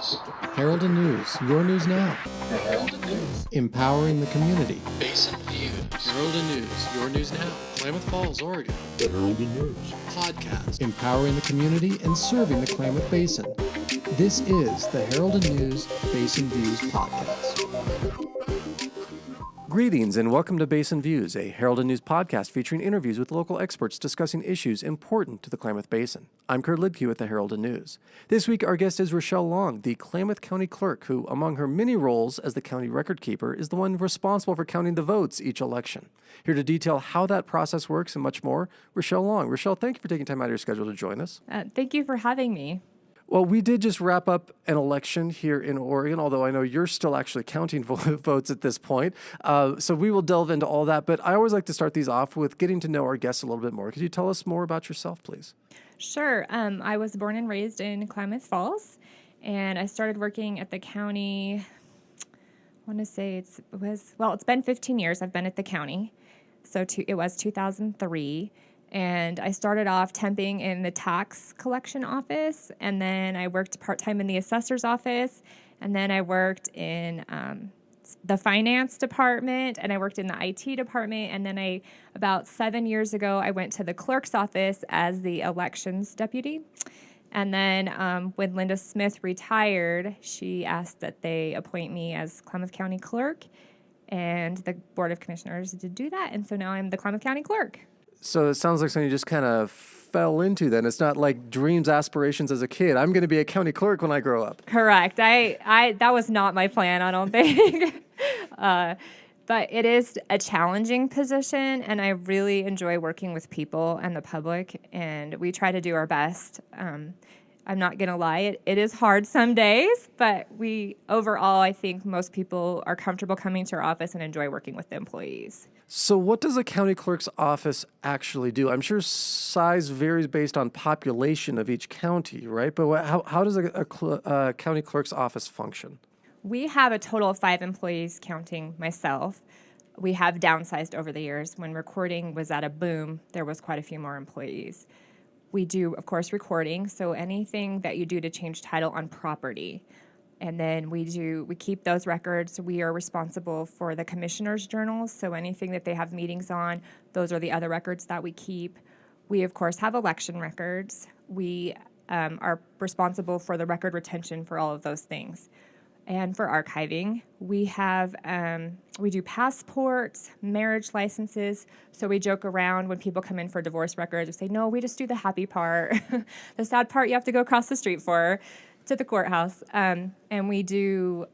Podcast. Herald and News, your news now. The Herald and News. Empowering the community. Basin Views. Herald and News, your news now. Klamath Falls, Oregon. The Herald and News. Podcast. Empowering the community and serving the Klamath Basin. This is the Herald and News Basin Views podcast. Greetings and welcome to Basin Views, a Herald and News podcast featuring interviews with local experts discussing issues important to the Klamath Basin. I'm Kurt Liedtke with the Herald and News. This week, our guest is Rochelle Long, the Klamath County Clerk, who, among her many roles as the county record keeper, is the one responsible for counting the votes each election. Here to detail how that process works and much more, Rochelle Long. Rochelle, thank you for taking time out of your schedule to join us. Thank you for having me. Well, we did just wrap up an election here in Oregon, although I know you're still actually counting votes at this point. So we will delve into all that. But I always like to start these off with getting to know our guests a little bit more. Could you tell us more about yourself, please? Sure. I was born and raised in Klamath Falls, and I started working at the county, I want to say it's been 15 years I've been at the county. So it was 2003. And I started off temping in the tax collection office, and then I worked part-time in the assessor's office, and then I worked in the finance department, and I worked in the IT department, and then about 7 years ago, I went to the clerk's office as the elections deputy. And then when Linda Smith retired, she asked that they appoint me as Klamath County Clerk, and the Board of Commissioners did do that, and so now I'm the Klamath County Clerk. So it sounds like something you just kind of fell into then. It's not like dreams, aspirations as a kid. I'm going to be a county clerk when I grow up. Correct. I that was not my plan, I don't think. But it is a challenging position, and I really enjoy working with people and the public, and we try to do our best. I'm not going to lie, it is hard some days, but overall, I think most people are comfortable coming to our office and enjoy working with the employees. So what does a county clerk's office actually do? I'm sure size varies based on population of each county, right? But how does a county clerk's office function? We have a total of 5 employees, counting myself. We have downsized over the years. When recording was at a boom, there was quite a few more employees. We do, of course, recording, so anything that you do to change title on property. And then we keep those records. We are responsible for the commissioner's journals, so anything that they have meetings on, those are the other records that we keep. We, of course, have election records. We are responsible for the record retention for all of those things. And for archiving, we do passports, marriage licenses. So we joke around when people come in for divorce records. We say, no, we just do the happy part. The sad part you have to go across the street to the courthouse. And we do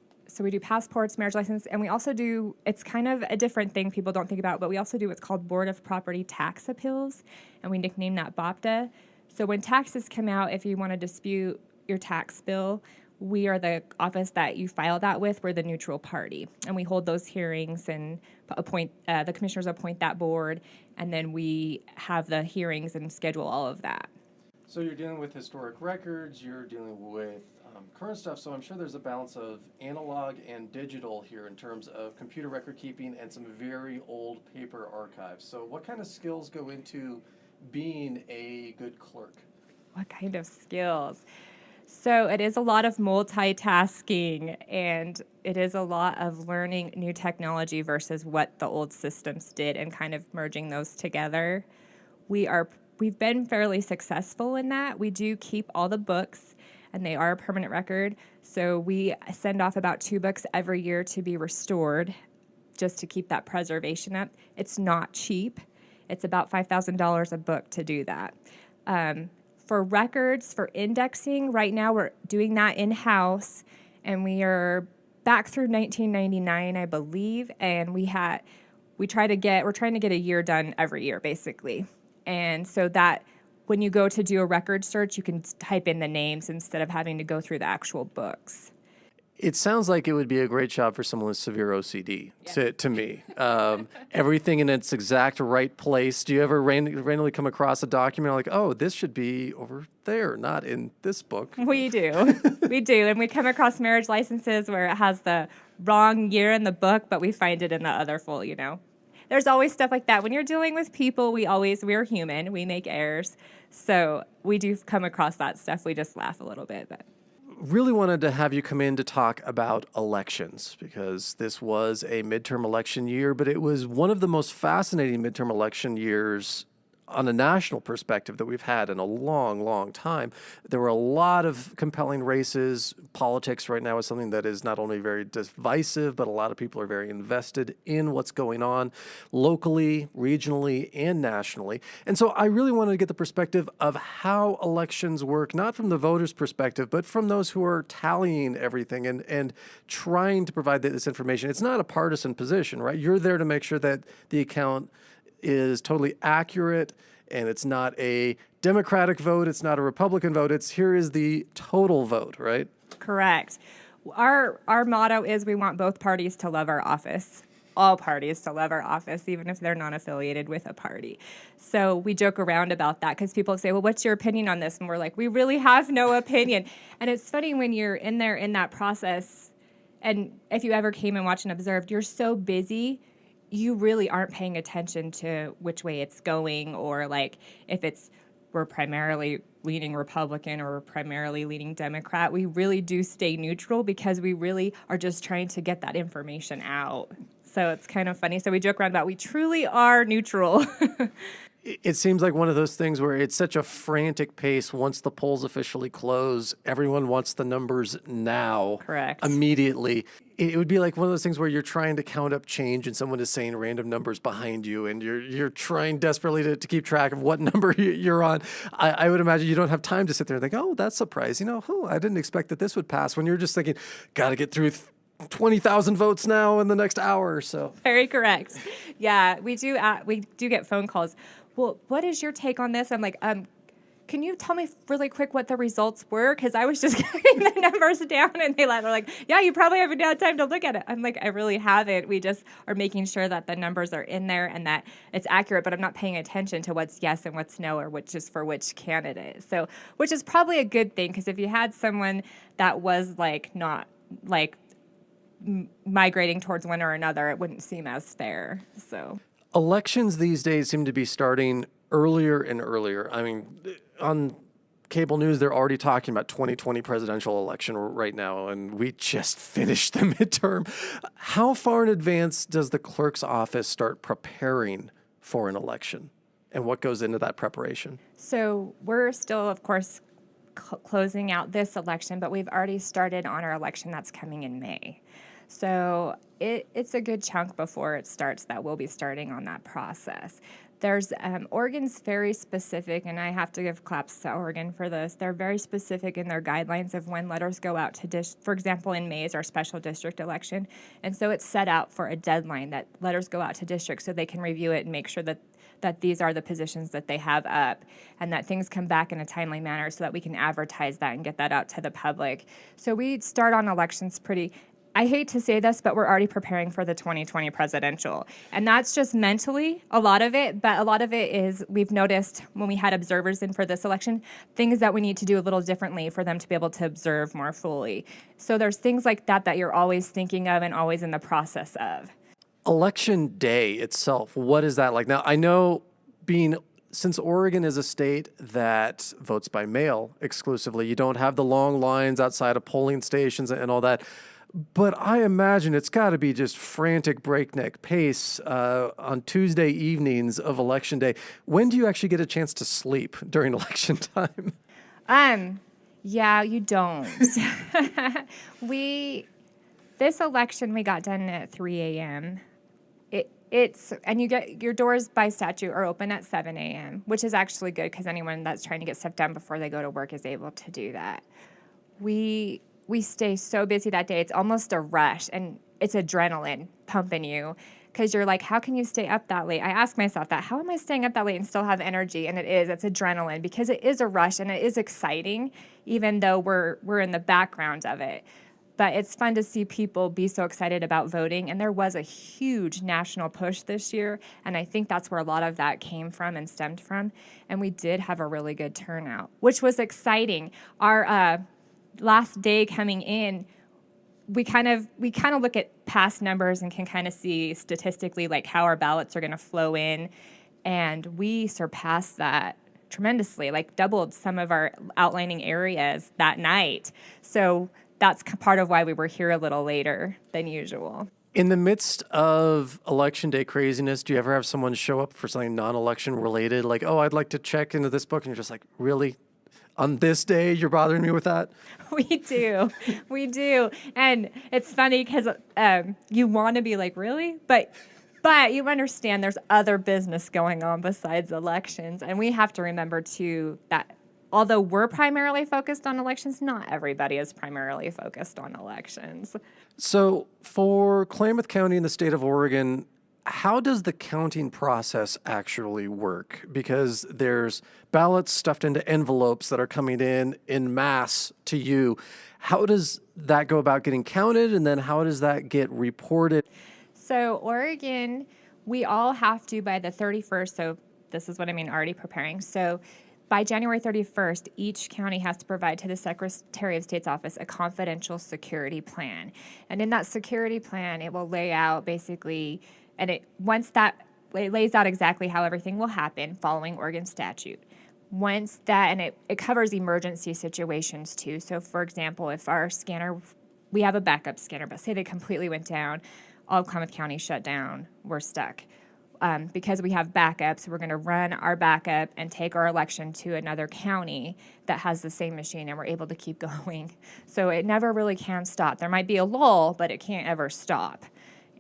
passports, marriage license, and we also do, it's kind of a different thing people don't think about, but we also do what's called Board of Property Tax Appeals, and we nickname that BOPTA. So when taxes come out, if you want to dispute your tax bill, we are the office that you file that with. We're the neutral party, and we hold those hearings and appoint, the commissioners appoint that board, and then we have the hearings and schedule all of that. So you're dealing with historic records, you're dealing with current stuff, so I'm sure there's a balance of analog and digital here in terms of computer record keeping and some very old paper archives. So what kind of skills go into being a good clerk? What kind of skills? So it is a lot of multitasking, and it is a lot of learning new technology versus what the old systems did and kind of merging those together. We've been fairly successful in that. We do keep all the books, and they are a permanent record. So we send off about 2 books every year to be restored just to keep that preservation up. It's not cheap. It's about $5,000 a book to do that. For records, for indexing, right now we're doing that in-house, and we are back through 1999, I believe, and we're trying to get a year done every year, basically. And so that when you go to do a record search, you can type in the names instead of having to go through the actual books. It sounds like it would be a great job for someone with severe OCD, yes. to me. Everything in its exact right place. Do you ever randomly come across a document like, oh, this should be over there, not in this book? We do. We do. And we come across marriage licenses where it has the wrong year in the book, but we find it in the other full, There's always stuff like that. When you're dealing with people, we're human. We make errors. So we do come across that stuff. We just laugh a little bit. But really wanted to have you come in to talk about elections because this was a midterm election year, but it was one of the most fascinating midterm election years on a national perspective that we've had in a long, long time. There were a lot of compelling races. Politics right now is something that is not only very divisive, but a lot of people are very invested in what's going on locally, regionally, and nationally. And so I really wanted to get the perspective of how elections work, not from the voters' perspective, but from those who are tallying everything and trying to provide this information. It's not a partisan position, right? You're there to make sure that the account is totally accurate, and it's not a Democratic vote, it's not a Republican vote, it's here is the total vote, right? Correct. Our motto is we want both parties to love our office, all parties to love our office, even if they're not affiliated with a party. So we joke around about that because people say, well, what's your opinion on this? And we're like, we really have no opinion. And it's funny when you're in there in that process, and if you ever came and watched and observed, you're so busy, you really aren't paying attention to which way it's going, or like if we're primarily leaning Republican or we're primarily leaning Democrat. We really do stay neutral because we really are just trying to get that information out. So it's kind of funny. So we joke around about we truly are neutral. It seems like one of those things where it's such a frantic pace. Once the polls officially close, everyone wants the numbers now. Correct. Immediately. It would be like one of those things where you're trying to count up change and someone is saying random numbers behind you and you're trying desperately to keep track of what number you're on. I would imagine you don't have time to sit there and think, oh, that's surprising. I didn't expect that this would pass, when you're just thinking, got to get through 20,000 votes now in the next hour or so. Very correct. Yeah, we do get phone calls. Well, what is your take on this? I'm like, can you tell me really quick what the results were? Because I was just getting the numbers down, and they're like, yeah, you probably haven't had time to look at it. I'm like, I really haven't. We just are making sure that the numbers are in there and that it's accurate, but I'm not paying attention to what's yes and what's no, or which is for which candidate. So, which is probably a good thing, because if you had someone that was like not like migrating towards one or another, it wouldn't seem as fair. So elections these days seem to be starting earlier and earlier. I mean, on cable news, they're already talking about 2020 presidential election right now, and we just finished the midterm. How far in advance does the clerk's office start preparing for an election, and what goes into that preparation? So we're still, of course, closing out this election, but we've already started on our election that's coming in May. So it's a good chunk before it starts that we'll be starting on that process. There's Oregon's very specific, and I have to give claps to Oregon for this. They're very specific in their guidelines of when letters go out to for example, in May is our special district election, and so it's set out for a deadline that letters go out to districts so they can review it and make sure that these are the positions that they have up, and that things come back in a timely manner so that we can advertise that and get that out to the public. So we start on elections I hate to say this, but we're already preparing for the 2020 presidential. And that's just mentally, a lot of it, but a lot of it is we've noticed when we had observers in for this election, things that we need to do a little differently for them to be able to observe more fully. So there's things like that you're always thinking of and always in the process of. Election day itself, what is that like? Now, I know since Oregon is a state that votes by mail exclusively, you don't have the long lines outside of polling stations and all that. But I imagine it's got to be just frantic breakneck pace on Tuesday evenings of Election Day. When do you actually get a chance to sleep during election time? Yeah, you don't. This election, we got done at 3 a.m. And you get your doors by statute are open at 7 a.m., which is actually good because anyone that's trying to get stuff done before they go to work is able to do that. We stay so busy that day. It's almost a rush, and it's adrenaline pumping you because you're like, how can you stay up that late? I ask myself that. How am I staying up that late and still have energy? And it's adrenaline because it is a rush and it is exciting, even though we're in the background of it. But it's fun to see people be so excited about voting, and there was a huge national push this year, and I think that's where a lot of that came from and stemmed from, and we did have a really good turnout, which was exciting. Our last day coming in, we kind of look at past numbers and can kind of see statistically like how our ballots are going to flow in, and we surpassed that tremendously, like doubled some of our outlining areas that night. So that's part of why we were here a little later than usual. In the midst of election day craziness, do you ever have someone show up for something non-election related? Like, oh, I'd like to check into this book. And you're just like, really? On this day, you're bothering me with that? We do. We do. And it's funny because you want to be like, really? But you understand there's other business going on besides elections. And we have to remember, too, that although we're primarily focused on elections, not everybody is primarily focused on elections. So for Klamath County in the state of Oregon, how does the counting process actually work? Because there's ballots stuffed into envelopes that are coming in mass to you. How does that go about getting counted? And then how does that get reported? So Oregon, we all have to by the 31st. So this is what I mean, already preparing. So by January 31st, each county has to provide to the Secretary of State's office a confidential security plan. And in that security plan, it will lay out basically, and it lays out exactly how everything will happen following Oregon statute. Once that, and it covers emergency situations too. So for example, if our scanner, we have a backup scanner, but say they completely went down, all of Klamath County shut down, we're stuck. Because we have backups, we're going to run our backup and take our election to another county that has the same machine, and we're able to keep going. So it never really can stop. There might be a lull, but it can't ever stop.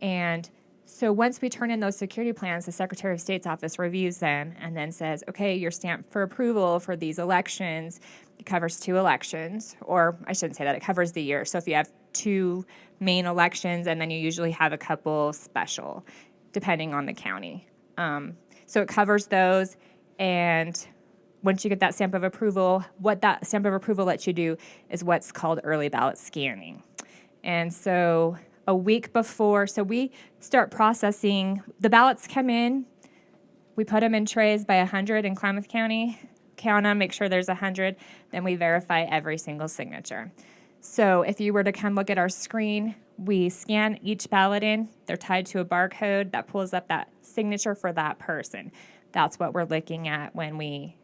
And so once we turn in those security plans, the Secretary of State's office reviews them and then says, okay, you're stamped for approval for these elections. It covers 2 elections, or I shouldn't say that, it covers the year. So if you have 2 main elections, and then you usually have a couple special, depending on the county. So it covers those, and once you get that stamp of approval, what that stamp of approval lets you do is what's called early ballot scanning. And so a week before, so we start processing, the ballots come in, we put them in trays by 100 in Klamath County, count them, make sure there's 100, then we verify every single signature. So if you were to come look at our screen, we scan each ballot in. They're tied to a barcode that pulls up that signature for that person. That's what we're looking at when we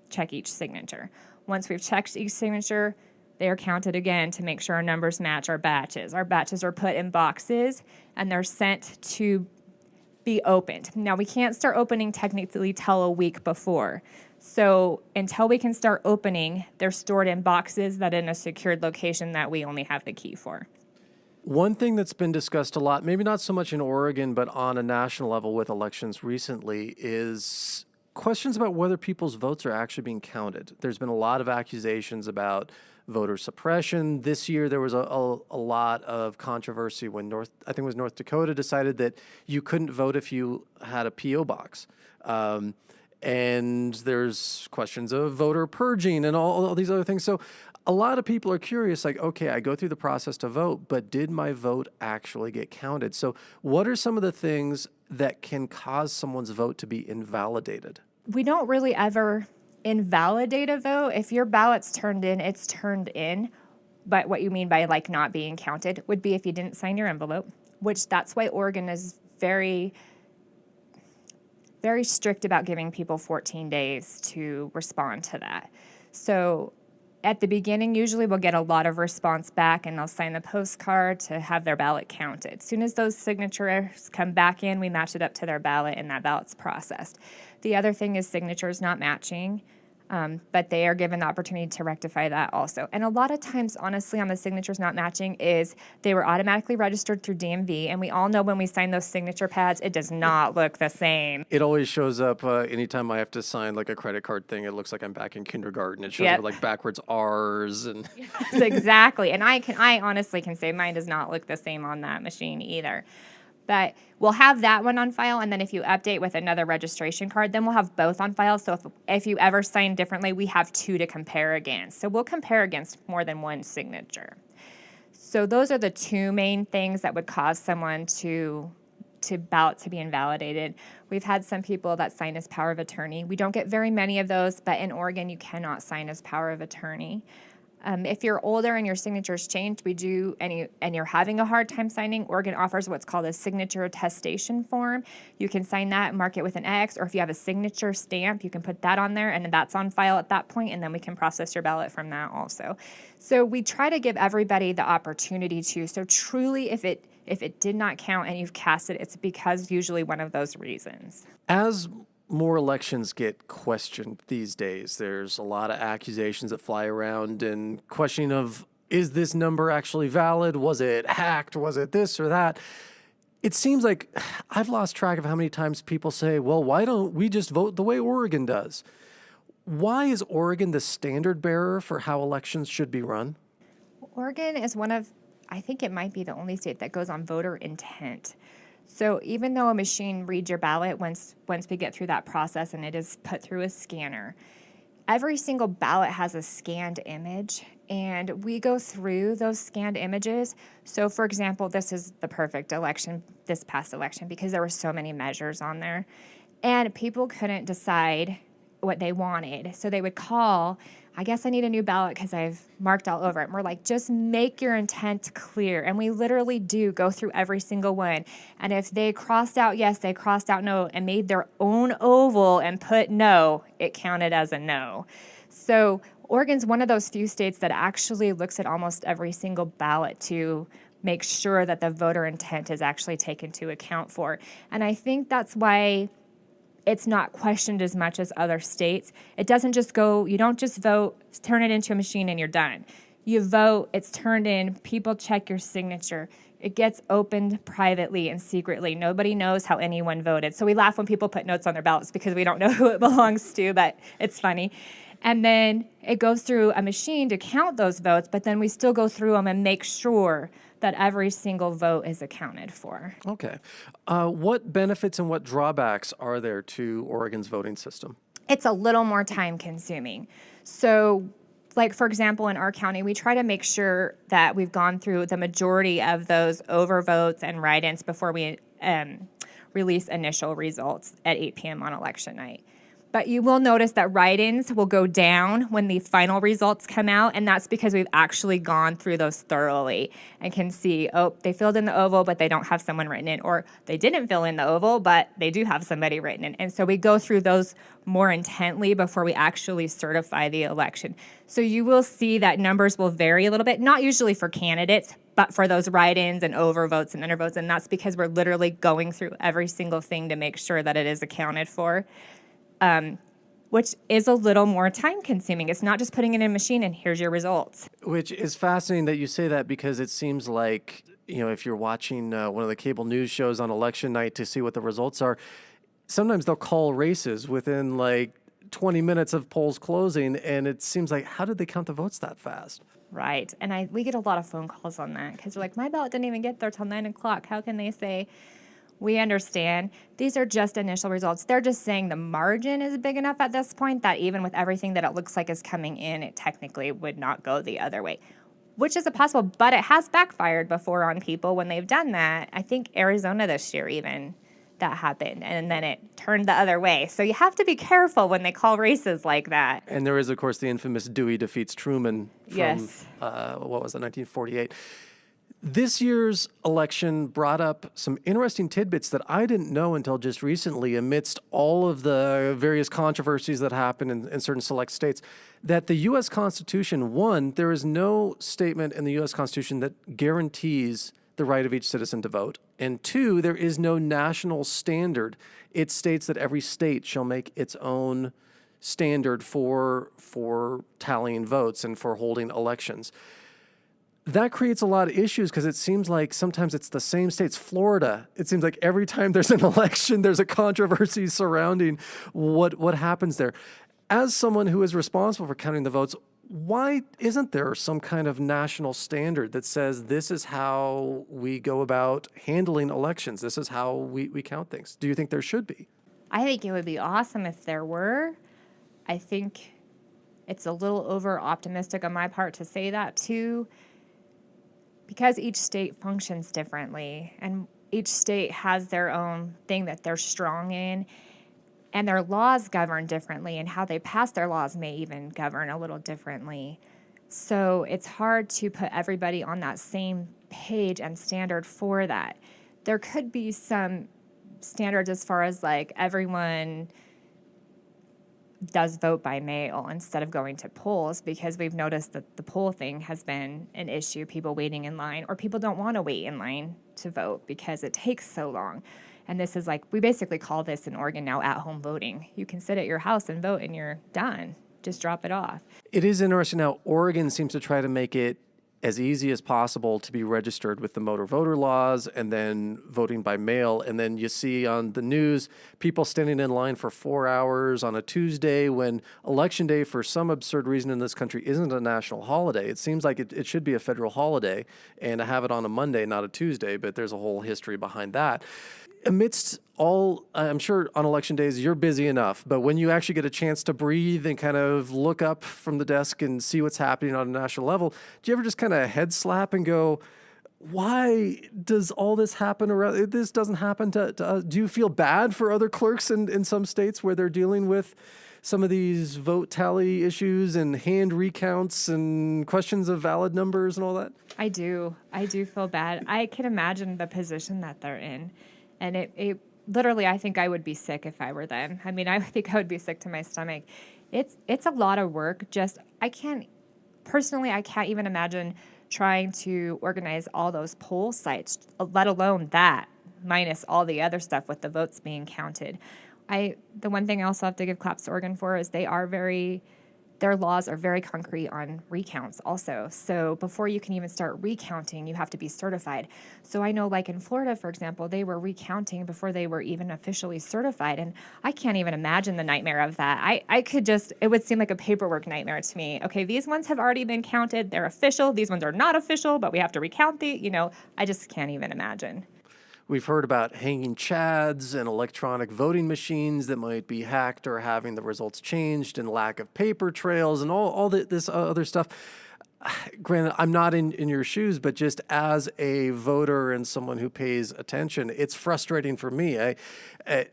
check each signature. Once we've checked each signature, they are counted again to make sure our numbers match our batches. Our batches are put in boxes, and they're sent to be opened. Now, we can't start opening technically till a week before. So until we can start opening, they're stored in boxes that in a secured location that we only have the key for. One thing that's been discussed a lot, maybe not so much in Oregon, but on a national level with elections recently, is questions about whether people's votes are actually being counted. There's been a lot of accusations about voter suppression. This year, there was a lot of controversy when North Dakota decided that you couldn't vote if you had a P.O. box. And there's questions of voter purging and all these other things. So a lot of people are curious, like, okay, I go through the process to vote, but did my vote actually get counted? So what are some of the things that can cause someone's vote to be invalidated? We don't really ever invalidate a vote. If your ballot's turned in, it's turned in. But what you mean by like not being counted would be if you didn't sign your envelope, which that's why Oregon is very, very strict about giving people 14 days to respond to that. So at the beginning, usually we'll get a lot of response back, and they'll sign the postcard to have their ballot counted. As soon as those signatures come back in, we match it up to their ballot, and that ballot's processed. The other thing is signatures not matching, but they are given the opportunity to rectify that also. And a lot of times, honestly, on the signatures not matching is they were automatically registered through DMV, and we all know when we sign those signature pads, it does not look the same. It always shows up anytime I have to sign like a credit card thing. It looks like I'm back in kindergarten. It shows up like backwards R's and Yes, exactly. And I honestly can say mine does not look the same on that machine either. But we'll have that one on file, and then if you update with another registration card, then we'll have both on file. So if you ever sign differently, we have 2 to compare against. So we'll compare against more than one signature. So those are the 2 main things that would cause someone to ballot to be invalidated. We've had some people that sign as power of attorney. We don't get very many of those, but in Oregon, you cannot sign as power of attorney. If you're older and your signature's changed, and you're having a hard time signing, Oregon offers what's called a signature attestation form. You can sign that, mark it with an X, or if you have a signature stamp, you can put that on there, and that's on file at that point, and then we can process your ballot from that also. So we try to give everybody the opportunity to. So truly, if it did not count and you've cast it, it's because usually one of those reasons. As more elections get questioned these days, there's a lot of accusations that fly around and questioning of, is this number actually valid? Was it hacked? Was it this or that? It seems like I've lost track of how many times people say, well, why don't we just vote the way Oregon does? Why is Oregon the standard bearer for how elections should be run? Oregon is I think it might be the only state that goes on voter intent. So even though a machine reads your ballot, once we get through that process and it is put through a scanner, every single ballot has a scanned image, and we go through those scanned images. So for example, this is the perfect election, this past election, because there were so many measures on there, and people couldn't decide what they wanted. So they would call, I guess I need a new ballot because I've marked all over it. And we're like, just make your intent clear. And we literally do go through every single one. And if they crossed out yes, they crossed out no, and made their own oval and put no, it counted as a no. So Oregon's one of those few states that actually looks at almost every single ballot to make sure that the voter intent is actually taken into account for. And I think that's why it's not questioned as much as other states. It doesn't just go, you don't just vote, turn it into a machine and you're done. You vote, it's turned in, people check your signature. It gets opened privately and secretly. Nobody knows how anyone voted. So we laugh when people put notes on their ballots because we don't know who it belongs to, but it's funny. And then it goes through a machine to count those votes, but then we still go through them and make sure that every single vote is accounted for. Okay. What benefits and what drawbacks are there to Oregon's voting system? It's a little more time consuming. So, like, for example, in our county, we try to make sure that we've gone through the majority of those overvotes and write-ins before we release initial results at 8 p.m. on election night. But you will notice that write-ins will go down when the final results come out, and that's because we've actually gone through those thoroughly and can see, oh, they filled in the oval, but they don't have someone written in, or they didn't fill in the oval, but they do have somebody written in. And so we go through those more intently before we actually certify the election. So you will see that numbers will vary a little bit, not usually for candidates, but for those write-ins and overvotes and undervotes, and that's because we're literally going through every single thing to make sure that it is accounted for. Which is a little more time consuming. It's not just putting it in a machine and here's your results. Which is fascinating that you say that, because it seems like, if you're watching one of the cable news shows on election night to see what the results are, sometimes they'll call races within like 20 minutes of polls closing, and it seems like, how did they count the votes that fast? Right. And we get a lot of phone calls on that because they're like, my ballot didn't even get there till 9 o'clock. How can they say? We understand. These are just initial results. They're just saying the margin is big enough at this point that even with everything that it looks like is coming in, it technically would not go the other way, which is a possible, but it has backfired before on people when they've done that. I think Arizona this year even, that happened, and then it turned the other way. So you have to be careful when they call races like that. And there is, of course, the infamous Dewey defeats Truman from, Yes. 1948. This year's election brought up some interesting tidbits that I didn't know until just recently, amidst all of the various controversies that happen in certain select states, that the U.S. Constitution, one, there is no statement in the U.S. Constitution that guarantees the right of each citizen to vote. And two, there is no national standard. It states that every state shall make its own standard for tallying votes and for holding elections. That creates a lot of issues because it seems like sometimes it's the same states. Florida, it seems like every time there's an election, there's a controversy surrounding what happens there. As someone who is responsible for counting the votes, why isn't there some kind of national standard that says this is how we go about handling elections? This is how we count things. Do you think there should be? I think it would be awesome if there were. I think it's a little over optimistic on my part to say that too, because each state functions differently and each state has their own thing that they're strong in, and their laws govern differently, and how they pass their laws may even govern a little differently. So it's hard to put everybody on that same page and standard for that. There could be some standards as far as like everyone does vote by mail instead of going to polls, because we've noticed that the poll thing has been an issue, people waiting in line, or people don't want to wait in line to vote because it takes so long. And this is like, we basically call this in Oregon now at-home voting. You can sit at your house and vote and you're done. Just drop it off. It is interesting now. Oregon seems to try to make it as easy as possible to be registered with the motor voter laws and then voting by mail. And then you see on the news people standing in line for 4 hours on a Tuesday when Election Day, for some absurd reason in this country, isn't a national holiday. It seems like it should be a federal holiday, and to have it on a Monday, not a Tuesday, but there's a whole history behind that. Amidst all, I'm sure on election days you're busy enough, but when you actually get a chance to breathe and kind of look up from the desk and see what's happening on a national level, do you ever just kind of head slap and go, why does all this happen around? This doesn't happen to us. Do you feel bad for other clerks in some states where they're dealing with some of these vote tally issues and hand recounts and questions of valid numbers and all that? I do feel bad. I can imagine the position that they're in. And it literally, I think I would be sick if I were them. I mean, I think I would be sick to my stomach. It's a lot of work. I can't even imagine trying to organize all those poll sites, let alone that, minus all the other stuff with the votes being counted. The one thing I also have to give claps to Oregon for is their laws are very concrete on recounts also. So before you can even start recounting, you have to be certified. So I know, like in Florida, for example, they were recounting before they were even officially certified. And I can't even imagine the nightmare of that. It would seem like a paperwork nightmare to me. Okay, these ones have already been counted. They're official. These ones are not official, but we have to recount I just can't even imagine. We've heard about hanging chads and electronic voting machines that might be hacked or having the results changed, and lack of paper trails and all this other stuff. Granted, I'm not in your shoes, but just as a voter and someone who pays attention, it's frustrating for me.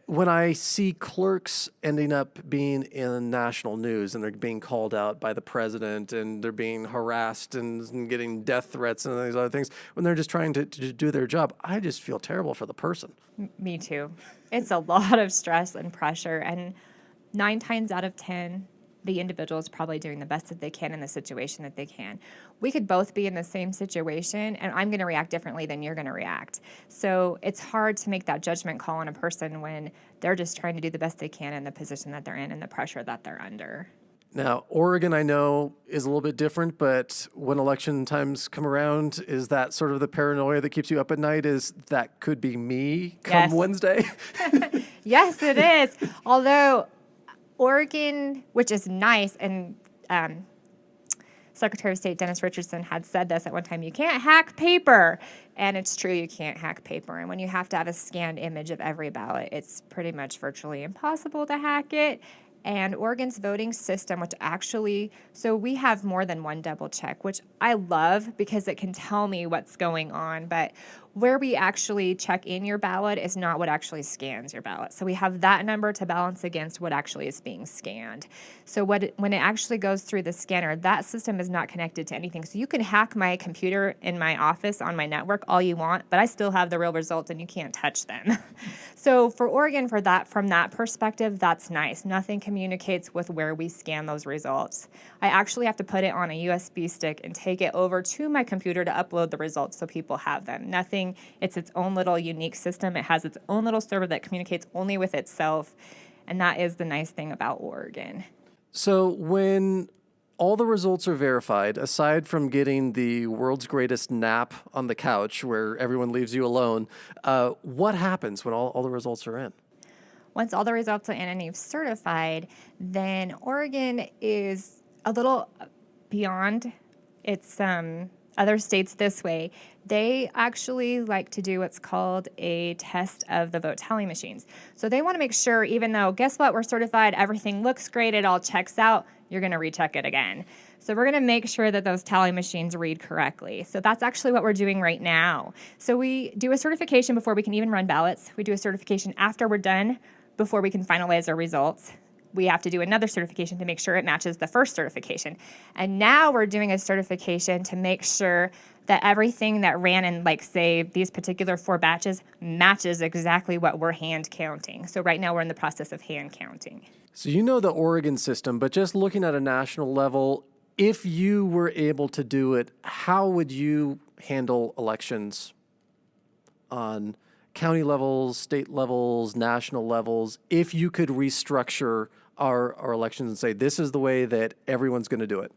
When I see clerks ending up being in national news and they're being called out by the president and they're being harassed and getting death threats and these other things, when they're just trying to do their job, I just feel terrible for the person. Me too. It's a lot of stress and pressure, and 9 times out of 10, the individual is probably doing the best that they can in the situation that they can. We could both be in the same situation, and I'm going to react differently than you're going to react. So it's hard to make that judgment call on a person when they're just trying to do the best they can in the position that they're in and the pressure that they're under. Now, Oregon, I know, is a little bit different, but when election times come around, is that sort of the paranoia that keeps you up at night? Is that could be me come Wednesday? Yes, it is. Although Oregon, which is nice, and Secretary of State Dennis Richardson had said this at one time, you can't hack paper. And it's true, you can't hack paper. And when you have to have a scanned image of every ballot, it's pretty much virtually impossible to hack it. And Oregon's voting system, so we have more than one double check, which I love because it can tell me what's going on. But where we actually check in your ballot is not what actually scans your ballot. So we have that number to balance against what actually is being scanned. So when it actually goes through the scanner, that system is not connected to anything. So you can hack my computer in my office on my network all you want, but I still have the real results and you can't touch them. So for Oregon, from that perspective, that's nice. Nothing communicates with where we scan those results. I actually have to put it on a USB stick and take it over to my computer to upload the results so people have them. It's its own little unique system. It has its own little server that communicates only with itself, and that is the nice thing about Oregon. So when all the results are verified, aside from getting the world's greatest nap on the couch where everyone leaves you alone, what happens when all the results are in? Once all the results are in and you've certified, then Oregon is a little beyond its other states this way. They actually like to do what's called a test of the vote tally machines. So they want to make sure, even though, guess what, we're certified, everything looks great, it all checks out, you're going to recheck it again. So we're going to make sure that those tally machines read correctly. So that's actually what we're doing right now. So we do a certification before we can even run ballots. We do a certification after we're done, before we can finalize our results. we have to do another certification to make sure it matches the first certification. And now we're doing a certification to make sure that everything that ran in, like, say, these particular 4 batches matches exactly what we're hand counting. So right now we're in the process of hand counting. So you know the Oregon system, but just looking at a national level, if you were able to do it, how would you handle elections on county levels, state levels, national levels, if you could restructure our elections and say, this is the way that everyone's going to do it?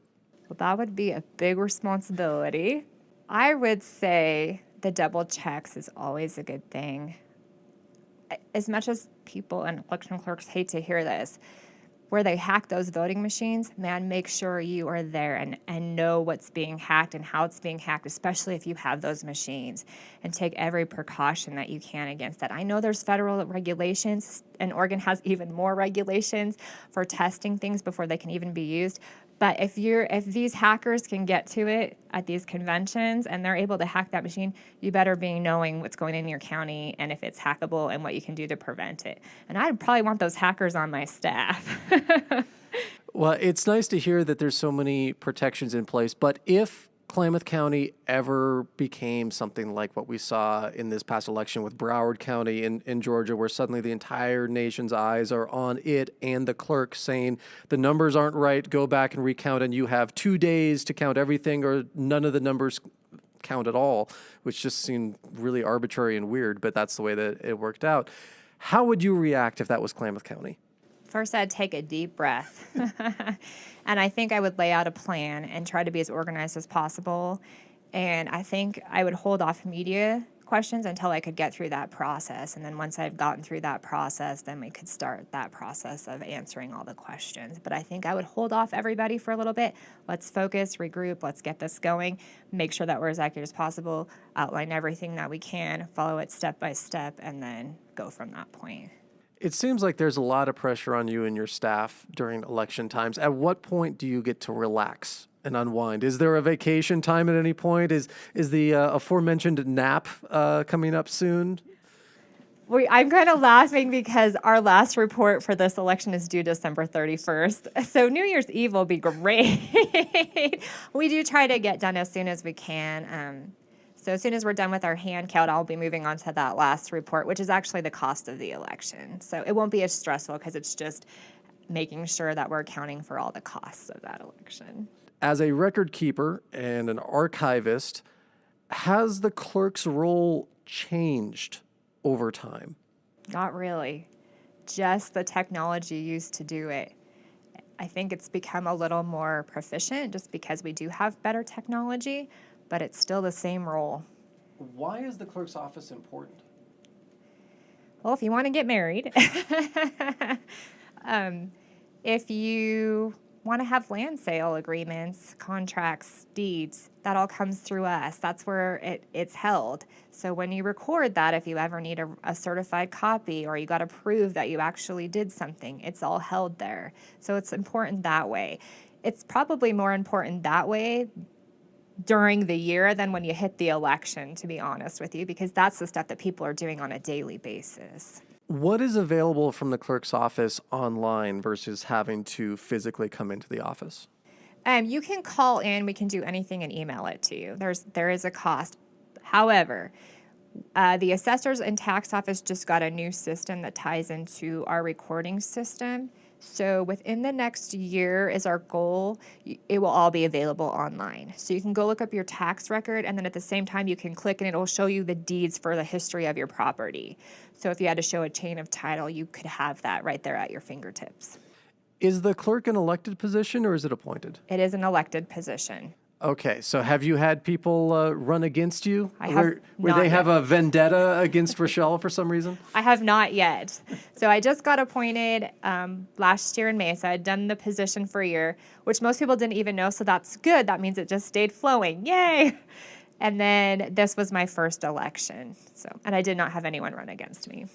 Well, that would be a big responsibility. I would say the double checks is always a good thing. As much as people and election clerks hate to hear this, where they hack those voting machines, man, make sure you are there and know what's being hacked and how it's being hacked, especially if you have those machines, and take every precaution that you can against that. I know there's federal regulations, and Oregon has even more regulations for testing things before they can even be used. But if these hackers can get to it at these conventions and they're able to hack that machine, you better be knowing what's going in your county and if it's hackable and what you can do to prevent it. And I'd probably want those hackers on my staff. Well, it's nice to hear that there's so many protections in place, but if Klamath County ever became something like what we saw in this past election with Broward County in Georgia, where suddenly the entire nation's eyes are on it and the clerk saying the numbers aren't right, go back and recount, and you have 2 days to count everything or none of the numbers count at all, which just seemed really arbitrary and weird, but that's the way that it worked out. How would you react if that was Klamath County? First, I'd take a deep breath. And I think I would lay out a plan and try to be as organized as possible. And I think I would hold off media questions until I could get through that process. And then once I've gotten through that process, then we could start that process of answering all the questions. But I think I would hold off everybody for a little bit. Let's focus, regroup, let's get this going, make sure that we're as accurate as possible, outline everything that we can, follow it step by step, and then go from that point. It seems like there's a lot of pressure on you and your staff during election times. At what point do you get to relax and unwind? Is there a vacation time at any point? Is the aforementioned nap coming up soon? I'm kind of laughing because our last report for this election is due December 31st. So New Year's Eve will be great. We do try to get done as soon as we can. So as soon as we're done with our hand count, I'll be moving on to that last report, which is actually the cost of the election. So it won't be as stressful because it's just making sure that we're accounting for all the costs of that election. As a record keeper and an archivist, has the clerk's role changed over time? Not really. Just the technology used to do it. I think it's become a little more proficient just because we do have better technology, but it's still the same role. Why is the clerk's office important? Well, if you want to get married, if you want to have land sale agreements, contracts, deeds, that all comes through us. That's where it's held. So when you record that, if you ever need a certified copy or you got to prove that you actually did something, it's all held there. So it's important that way. It's probably more important that way during the year than when you hit the election, to be honest with you, because that's the stuff that people are doing on a daily basis. What is available from the clerk's office online versus having to physically come into the office? You can call in. We can do anything and email it to you. There is a cost. However, the assessors and tax office just got a new system that ties into our recording system. So within the next year is our goal. It will all be available online. So you can go look up your tax record, and then at the same time you can click and it will show you the deeds for the history of your property. So if you had to show a chain of title, you could have that right there at your fingertips. Is the clerk an elected position or is it appointed? It is an elected position. Okay, so have you had people run against you? Where they have a vendetta against Rochelle for some reason? I have not yet. So I just got appointed last year in May. So I had done the position for a year, which most people didn't even know. So that's good. That means it just stayed flowing. Yay! And then this was my first election. And I did not have anyone run against me.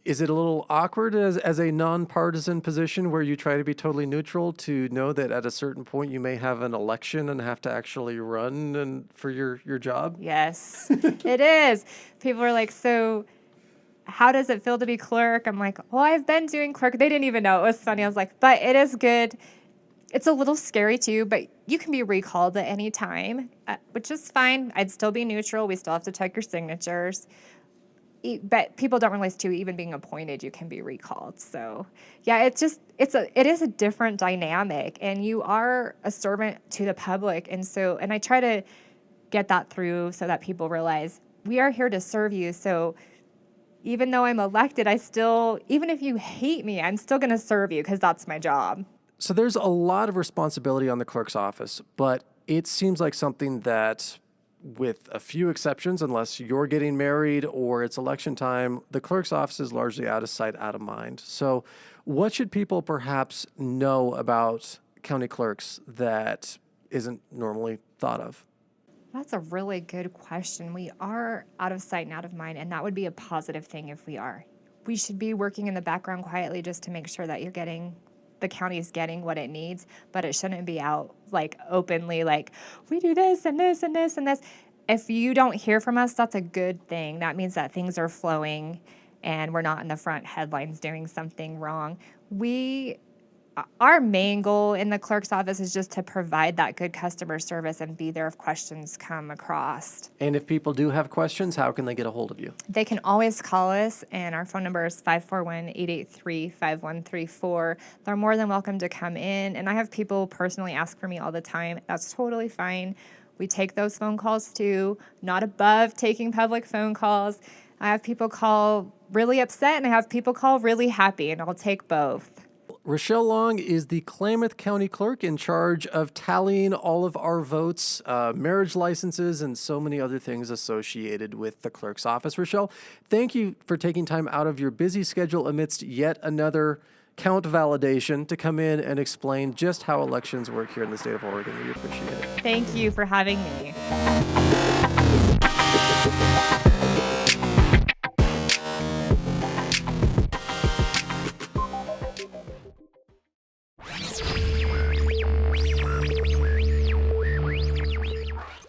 Is it a little awkward as a nonpartisan position where you try to be totally neutral to know that at a certain point you may have an election and have to actually run for your job? Yes, it is. People are like, so how does it feel to be clerk? I'm like, well, I've been doing clerk. They didn't even know. It was funny. I was like, but it is good. It's a little scary too, but you can be recalled at any time, which is fine. I'd still be neutral. We still have to check your signatures. But people don't realize too, even being appointed, you can be recalled. So yeah, it is a different dynamic, and you are a servant to the public. And I try to get that through so that people realize we are here to serve you. So even though I'm elected, even if you hate me, I'm still going to serve you because that's my job. So there's a lot of responsibility on the clerk's office, but it seems like something that, with a few exceptions, unless you're getting married or it's election time, the clerk's office is largely out of sight, out of mind. So what should people perhaps know about county clerks that isn't normally thought of? That's a really good question. We are out of sight and out of mind, and that would be a positive thing if we are. We should be working in the background quietly just to make sure that the county is getting what it needs, but it shouldn't be out like openly, like we do this and this and this and this. If you don't hear from us, that's a good thing. That means that things are flowing and we're not in the front headlines doing something wrong. Our main goal in the clerk's office is just to provide that good customer service and be there if questions come across. And if people do have questions, how can they get a hold of you? They can always call us, and our phone number is 541-883-5134. They're more than welcome to come in, and I have people personally ask for me all the time. That's totally fine. We take those phone calls too, not above taking public phone calls. I have people call really upset, and I have people call really happy, and I'll take both. Rochelle Long is the Klamath County Clerk in charge of tallying all of our votes, marriage licenses, and so many other things associated with the clerk's office. Rochelle, thank you for taking time out of your busy schedule amidst yet another count validation to come in and explain just how elections work here in the state of Oregon. We appreciate it. Thank you for having me.